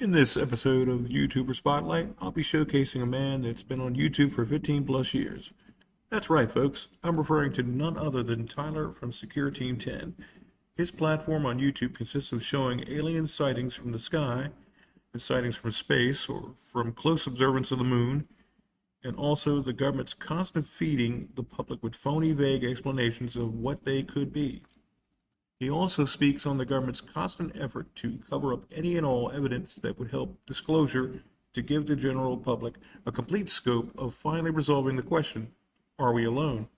In this episode of YouTuber Spotlight, I'll be showcasing a man that's been on YouTube for 15 plus years. That's right, folks. I'm referring to none other than Tyler from SecureTeam10. His platform on YouTube consists of showing alien sightings from the sky and sightings from space or from close observance of the moon, and also the government's constant feeding the public with phony, vague explanations of what they could be. He also speaks on the government's constant effort to cover up any and all evidence that would help disclosure to give the general public a complete scope of finally resolving the question, are we alone?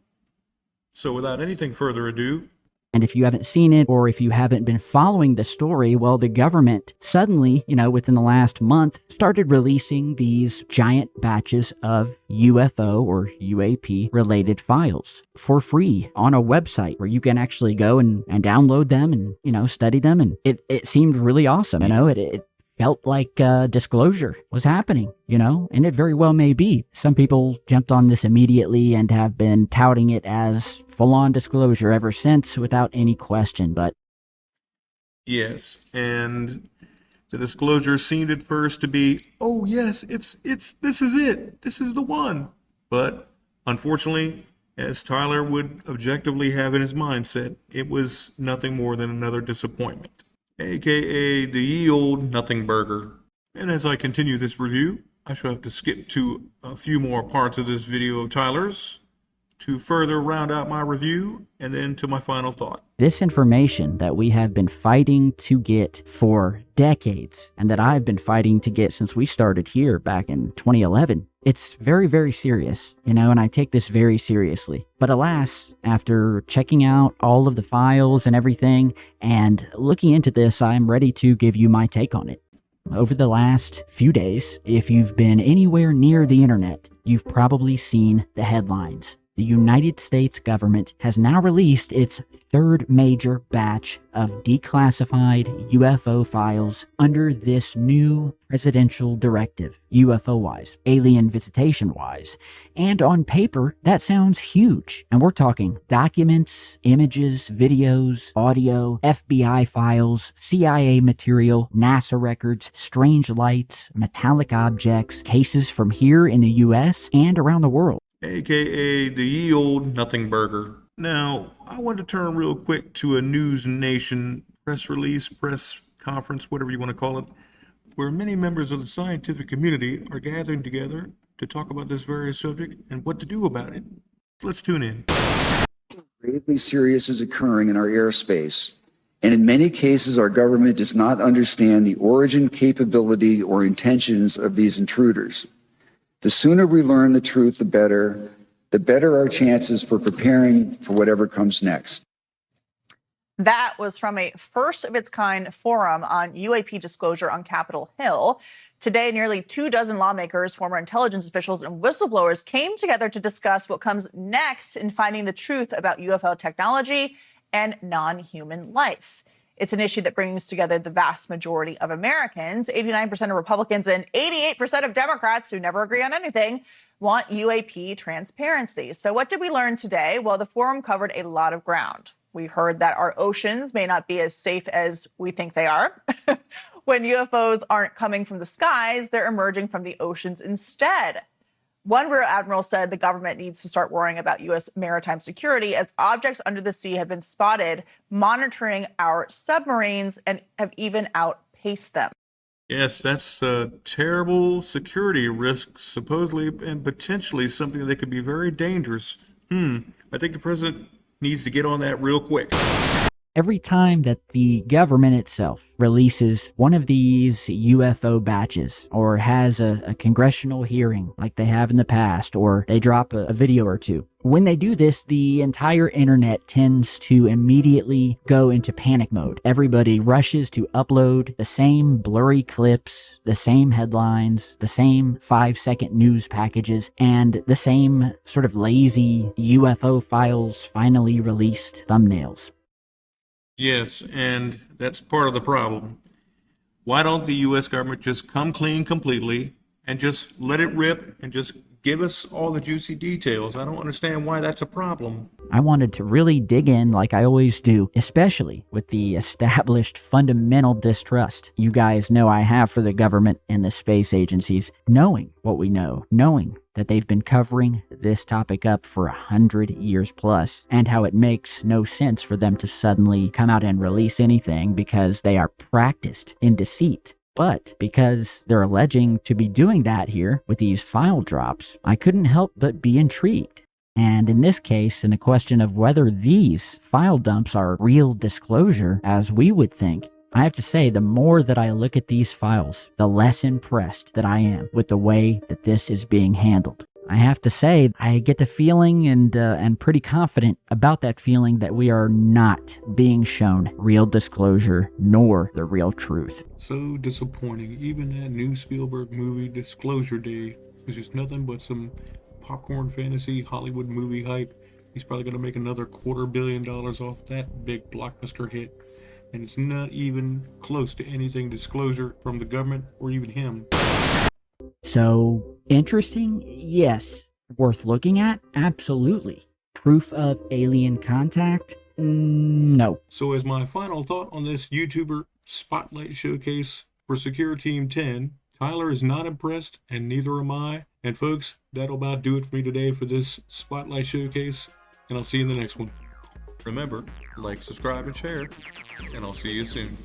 So without anything further ado, and if you haven't seen it, or if you haven't been following the story, well, the government suddenly, within the last month, started releasing these giant batches of UFO or UAP related files for free on a website where you can actually go and download them and, study them. And it seemed really awesome. It felt like disclosure was happening, and it very well may be. Some people jumped on this immediately and have been touting it as full-on disclosure ever since without any question, but... Yes, and the disclosure seemed at first to be, oh yes, this is it, this is the one. But unfortunately, as Tyler would objectively have in his mindset, it was nothing more than another disappointment, aka the ye old nothing burger. And as I continue this review, I shall have to skip to a few more parts of this video of Tyler's to further round out my review and then to my final thought. This information that we have been fighting to get for decades, and that I've been fighting to get since we started here back in 2011, it's very, very serious, and I take this very seriously. But alas, after checking out all of the files and everything, and looking into this, I'm ready to give you my take on it. Over the last few days, if you've been anywhere near the internet, you've probably seen the headlines. The United States government has now released its third major batch of declassified UFO files under this new presidential directive, UFO-wise, alien visitation-wise. And on paper, that sounds huge. And we're talking documents, images, videos, audio, FBI files, CIA material, NASA records, strange lights, metallic objects, cases from here in the US and around the world, aka the ye old nothing burger. Now, I want to turn real quick to a News Nation press release, press conference, whatever you want to call it, where many members of the scientific community are gathering together to talk about this very subject and what to do about it. Let's tune in. Gravely serious is occurring in our airspace, and in many cases our government does not understand the origin, capability, or intentions of these intruders. The sooner we learn the truth, the better our chances for preparing for whatever comes next. That was from a first-of-its-kind forum on UAP disclosure on Capitol Hill. Today, nearly 24 lawmakers, former intelligence officials, and whistleblowers came together to discuss what comes next in finding the truth about UFO technology and non-human life. It's an issue that brings together the vast majority of Americans. 89% of Republicans and 88% of Democrats, who never agree on anything, want UAP transparency. So what did we learn today? Well, the forum covered a lot of ground. We heard that our oceans may not be as safe as we think they are. When UFOs aren't coming from the skies, they're emerging from the oceans instead. One rear admiral said the government needs to start worrying about U.S. maritime security as objects under the sea have been spotted monitoring our submarines and have even outpaced them. Yes, that's a terrible security risk, supposedly, and potentially something that could be very dangerous. I think the president needs to get on that real quick. Every time that the government itself releases one of these UFO batches or has a congressional hearing like they have in the past, or they drop a video or two, when they do this, the entire internet tends to immediately go into panic mode. Everybody rushes to upload the same blurry clips, the same headlines, the same 5-second news packages, and the same sort of lazy UFO files finally released thumbnails. Yes, and that's part of the problem. Why don't the U.S. government just come clean completely and just let it rip and just give us all the juicy details. I don't understand why that's a problem. I wanted to really dig in like I always do, especially with the established fundamental distrust you guys know I have for the government and the space agencies, knowing what we know, knowing that they've been covering this topic up for 100 years plus, and how it makes no sense for them to suddenly come out and release anything because they are practiced in deceit. But because they're alleging to be doing that here with these file drops, I couldn't help but be intrigued. And in this case, in the question of whether these file dumps are real disclosure, as we would think, I have to say, the more that I look at these files, the less impressed that I am with the way that this is being handled. I have to say, I get the feeling and pretty confident about that feeling that we are not being shown real disclosure nor the real truth. So disappointing. Even that new Spielberg movie, Disclosure Day, was just nothing but some popcorn fantasy Hollywood movie hype. He's probably going to make another $250 million off that big blockbuster hit. And it's not even close to anything disclosure from the government or even him. So, interesting? Yes. Worth looking at? Absolutely. Proof of alien contact? No. So as my final thought on this YouTuber spotlight showcase for SecureTeam10, Tyler is not impressed and neither am I. And folks, that'll about do it for me today for this spotlight showcase, and I'll see you in the next one. Remember, like, subscribe, and share, and I'll see you soon.